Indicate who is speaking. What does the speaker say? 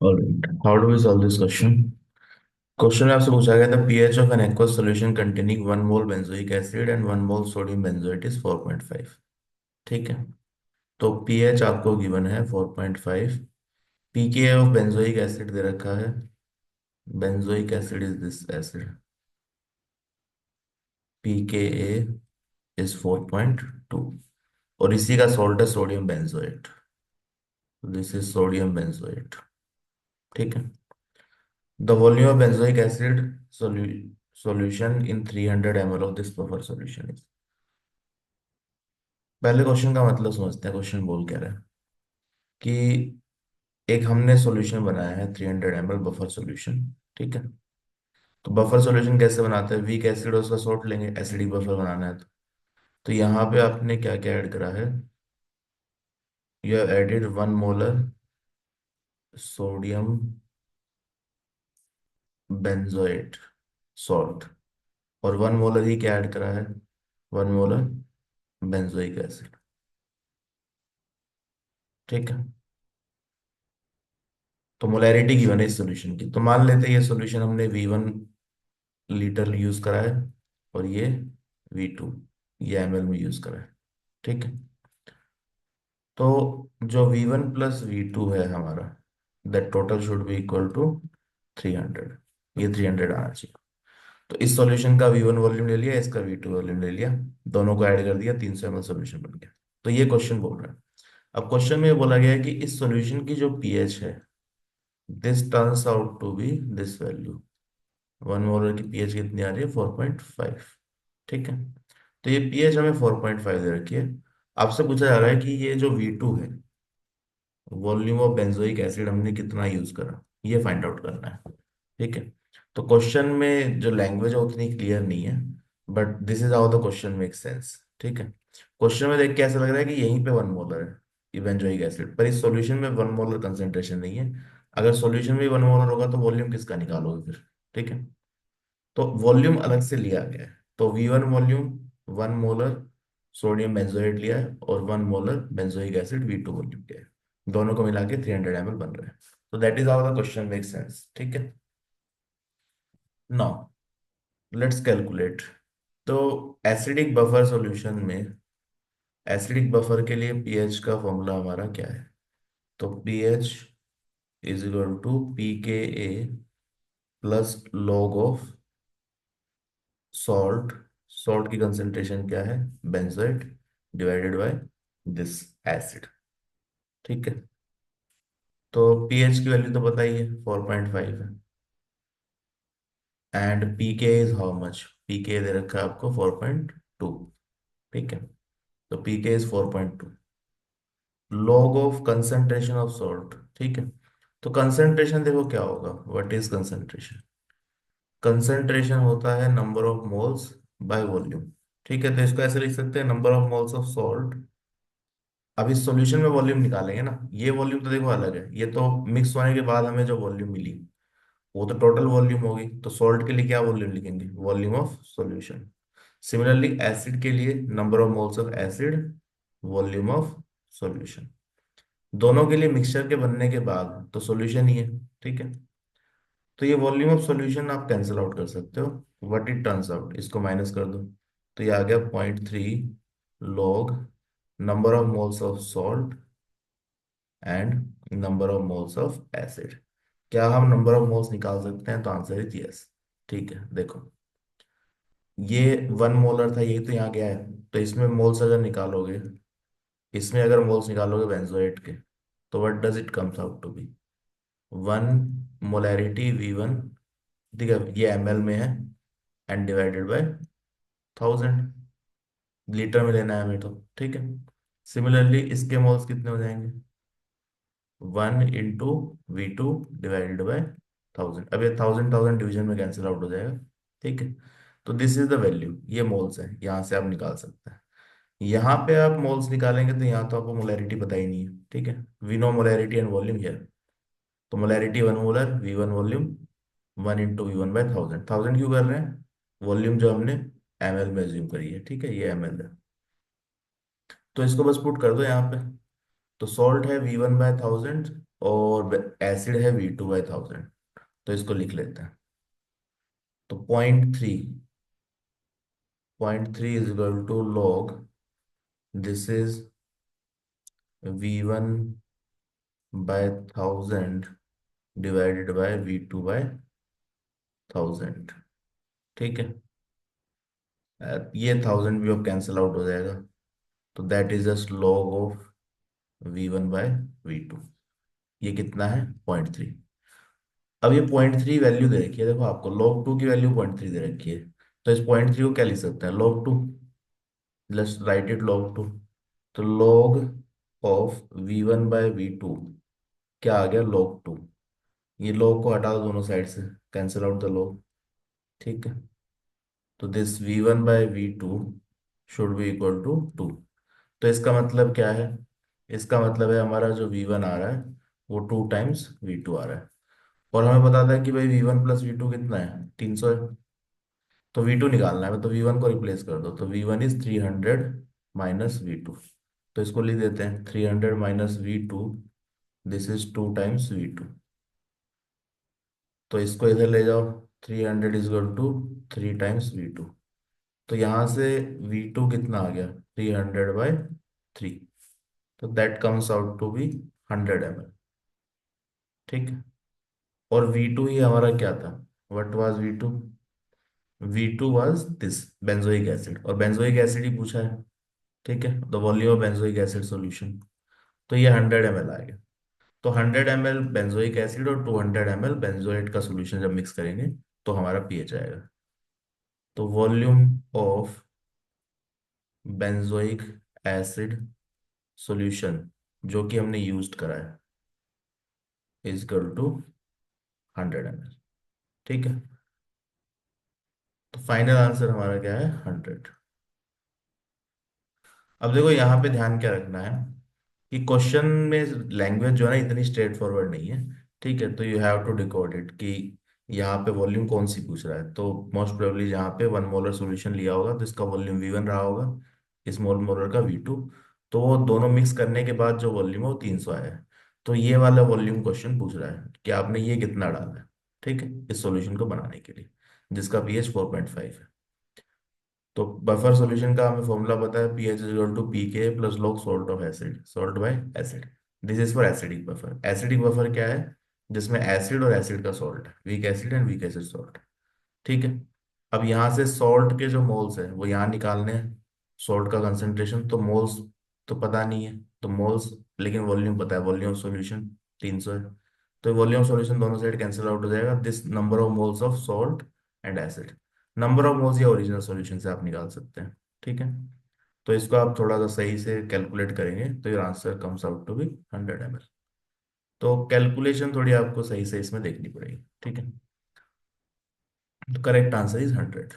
Speaker 1: Alright, how do we solve this question? Question में आपसे पूछा गया था pH of an aqueous solution containing 1 mole benzoic acid and 1 mole sodium benzoate is 4.5। ठीक है। तो pH आपको गिवन है 4.5। pKa of benzoic acid दे रखा है। benzoic acid is this acid। pKa is 4.2। और इसी का सॉल्ट है sodium benzoate. This is sodium benzoate. ठीक है। The volume of benzoic acid solution in 300 ml of this buffer solution is। पहले question का मतलब समझते हैं। क्वेश्चन बोल क्या रहा है कि एक हमने सॉल्यूशन बनाया है 300 ml बफर सॉल्यूशन। ठीक है। तो बफर सॉल्यूशन कैसे बनाते हैं? वीक एसिड और उसका सॉल्ट लेंगे, एसिडिक बफर बनाना है तो यहाँ पे आपने क्या क्या ऐड करा है? You have added 1 molar sodium benzoate salt. और 1 मोलर ही क्या ऐड करा है? 1 मोलर बेंजोइक एसिड। ठीक है। तो मोलैरिटी गिवन है इस सॉल्यूशन की। तो मान लेते हैं ये सॉल्यूशन हमने V1 लीटर यूज करा है और ये V2 ये ml में यूज करा है। ठीक है। तो जो V1 प्लस V2 है हमारा, that total should be equal to 300। ये 300 आना चाहिए। तो इस सॉल्यूशन का V1 वॉल्यूम ले लिया, इसका V2 वॉल्यूम ले लिया, दोनों को ऐड कर दिया, 300 ml सॉल्यूशन बन गया। तो ये क्वेश्चन बोल रहा है। अब क्वेश्चन में ये बोला गया है कि इस सॉल्यूशन की जो पीएच है, this turns out to be this value. 1 molar की पीएच कितनी आ रही है? 4.5। ठीक है। तो ये पीएच हमें 4.5 दे रखी है। आपसे पूछा जा रहा है कि ये जो V2 है, वॉल्यूम ऑफ बेंजोइक एसिड हमने कितना यूज करा, ये फाइंड आउट करना है। ठीक है। तो क्वेश्चन में जो लैंग्वेज है उतनी क्लियर नहीं है, but this is how the question make sense. ठीक है। क्वेश्चन में देख के ऐसा लग रहा है कि यहीं पे 1 मोलर है ये बेंजोइक एसिड, पर इस सॉल्यूशन में 1 मोलर कंसेंट्रेशन नहीं है। अगर सॉल्यूशन में 1 मोलर होगा तो वॉल्यूम किसका निकालोगे फिर? ठीक है। तो वॉल्यूम अलग से लिया गया है। तो V1 volume 1 molar sodium benzoate लिया है और 1 molar benzoic acid V2 volume लिया है। दोनों को मिला के 300 ml बन रहा है। तो that is how the question make sense. ठीक है। Now let's calculate. तो एसिडिक बफर सॉल्यूशन में, एसिडिक बफर के लिए पीएच का फॉर्मूला हमारा क्या है? तो pH is equal to pKa plus log of salt. Salt की कंसेंट्रेशन क्या है? Benzoate divided by this acid. ठीक है। तो पीएच की वैल्यू तो पता ही है, 4.5 है। And pK is how much? PK दे रखा है आपको 4.2। ठीक है। तो pK is 4.2। Log of concentration of salt. ठीक है। तो कंसेंट्रेशन देखो क्या होगा, व्हाट इज कंसेंट्रेशन? कंसेंट्रेशन होता है number of moles by volume. ठीक है। तो इसको ऐसे लिख सकते हैं, number of moles of salt. अब इस सॉल्यूशन में वॉल्यूम निकालेंगे ना, ये वॉल्यूम तो देखो अलग है, ये तो मिक्स होने के बाद हमें जो वॉल्यूम मिली वो तो टोटल वॉल्यूम होगी। तो सॉल्ट के लिए क्या वॉल्यूम लिखेंगे? Volume of solution. Similarly acid के लिए number of moles of acid, volume of solution. दोनों के लिए मिक्सचर के बनने के बाद तो सॉल्यूशन ही है। ठीक है। तो ये वॉल्यूम ऑफ सॉल्यूशन आप कैंसिल आउट कर सकते हो। व्हाट इट टर्न्स आउट, इसको माइनस कर दो तो ये आ गया 0.3 log number of moles of salt and number of moles of acid. क्या हम नंबर ऑफ मोल्स निकाल सकते हैं? तो आंसर इज यस। ठीक है। देखो ये 1 मोलर था, यही तो यहाँ गया है। तो इसमें मोल्स अगर निकालोगे, इसमें अगर मोल्स निकालोगे बेंजोएट के, तो what does it comes out to be? 1 molarity V1। ठीक है। ये ml में है एंड डिवाइडेड बाय 1000। लीटर में लेना है हमें तो। ठीक है। सिमिलरली इसके मोल्स कितने हो जाएंगे? 1 इंटू V2 डिवाइडेड बाय 1000। अब ये 1000 डिवीजन में कैंसिल आउट हो जाएगा। ठीक है। तो दिस इज द वैल्यू, ये मोल्स है, यहाँ से आप निकाल सकते हैं। यहाँ पे आप मोल्स निकालेंगे तो यहाँ तो आपको मोलैरिटी पता ही नहीं है। ठीक है। We know molarity and volume here. तो molarity 1 molar V1 volume 1 into V1 by 1000। 1000 क्यों कर रहे हैं? वॉल्यूम जो हमने ml में एज्यूम करी है। ठीक है। ये ml है। तो इसको बस पुट कर दो यहाँ पे। तो सॉल्ट है V1 बाय 1000 और एसिड है V2/1000। तो इसको लिख लेते हैं। तो 0.3, 0.3 is equal to log, this is V1/1000 divided by V2/1000। ठीक है। ये 1000 भी अब कैंसिल आउट हो जाएगा। तो that is just log of V1/V2। ये कितना है? 0.3। अब ये 0.3 वैल्यू दे रखी है, देखो आपको log 2 की वैल्यू 0.3 दे रखी है। तो इस 0.3 को क्या लिख सकते हैं? log 2। Let's write it log 2। तो log ऑफ V1/V2 क्या आ गया? log 2। ये log को हटा दो दोनों साइड से, कैंसिल आउट द log। ठीक है। तो this V1/V2 should be equal to 2। तो इसका मतलब क्या है? इसका मतलब है हमारा जो V1 आ रहा है वो 2 टाइम्स V2 आ रहा है। और हमें पता था कि भाई V1+V2 कितना है? 300 है। तो V2 निकालना है, तो V1 को रिप्लेस कर दो। तो V1 इज 300 माइनस V2। तो इसको लिख देते हैं 300 minus V2, this is 2 times V2। तो इसको इधर ले जाओ, 300 is equal to 3 times V2। तो यहाँ से V2 कितना आ गया? 300/3। तो that comes out to be 100 ml। ठीक है। और V2 ही हमारा क्या था? What was V2? V2 was this benzoic acid, और बेंजोइक एसिड ही पूछा है। ठीक है। The volume of benzoic acid solution. तो ये 100 ml आ गया। तो 100 ml बेंजोइक एसिड और 200 ml बेंजोएट का सॉल्यूशन जब मिक्स करेंगे तो हमारा पीएच आएगा। तो volume of benzoic acid solution जो कि हमने यूज करा है इज इक्वल टू 100 ml। ठीक है। तो फाइनल आंसर हमारा क्या है? 100। अब देखो यहाँ पे ध्यान क्या रखना है कि क्वेश्चन में लैंग्वेज जो है ना इतनी स्ट्रेट फॉरवर्ड नहीं है। ठीक है। तो you have to decode it कि यहाँ पे वॉल्यूम कौन सी पूछ रहा है। तो मोस्ट प्रोबेबली यहाँ पे 1 मोलर सॉल्यूशन लिया होगा तो इसका वॉल्यूम V1 रहा होगा, इस मोलर का V2। तो वो दोनों मिक्स करने के बाद जो वॉल्यूम है वो 300 आया है। तो ये वाला वॉल्यूम क्वेश्चन पूछ रहा है कि आपने ये कितना डाला है, ठीक है, इस सॉल्यूशन को बनाने के लिए, जिसका pH 4.5 है। तो बफर सॉल्यूशन का हमें फॉर्मूला पता है, P H is equal to pK plus log salt of acid, salt by acid. This is for acidic buffer. Acidic buffer क्या है? जिसमें एसिड और एसिड का सॉल्ट है, weak acid and weak acid salt. ठीक है। अब यहाँ से सॉल्ट के जो मोल्स है वो यहाँ निकालने हैं, सॉल्ट का कंसेंट्रेशन। तो मोल्स तो पता नहीं है, तो मोल्स, लेकिन वॉल्यूम पता है, वॉल्यूम ऑफ सॉल्यूशन 300 है। तो वॉल्यूम ऑफ सॉल्यूशन दोनों साइड कैंसिल आउट हो जाएगा, this number of moles of salt and acid. Number of moles या ओरिजिनल सॉल्यूशन से आप निकाल सकते हैं। ठीक है। तो इसको आप थोड़ा सा सही से कैलकुलेट करेंगे तो your answer comes out to be 100 ml। तो कैलकुलेशन थोड़ी आपको सही से इसमें देखनी पड़ेगी। ठीक है। तो करेक्ट आंसर इज 100।